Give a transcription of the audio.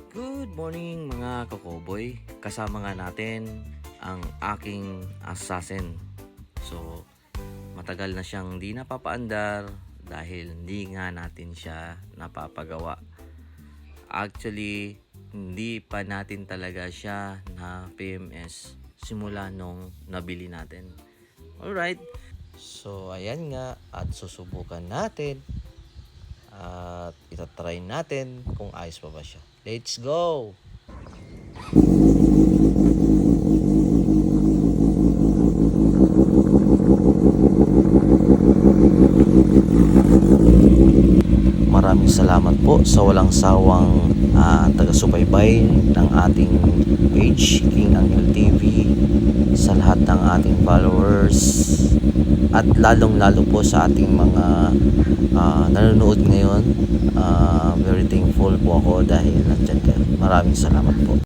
Good morning mga kakoboy. Kasama nga natin ang aking assassin. So, matagal na siyang di napapaandar dahil hindi nga natin siya napapagawa. Actually, hindi pa natin talaga siya na PMS simula nung nabili natin. Alright. So, ayan nga at susubukan natin at itatry natin kung ayos pa ba siya. Let's go! Maraming salamat po sa walang sawang taga-subaybay ng ating page, King Angel TV, sa lahat ng ating followers, at lalong-lalo po sa ating mga nanonood ngayon. Very thankful po ako dahil nandyan kayo. Maraming salamat po.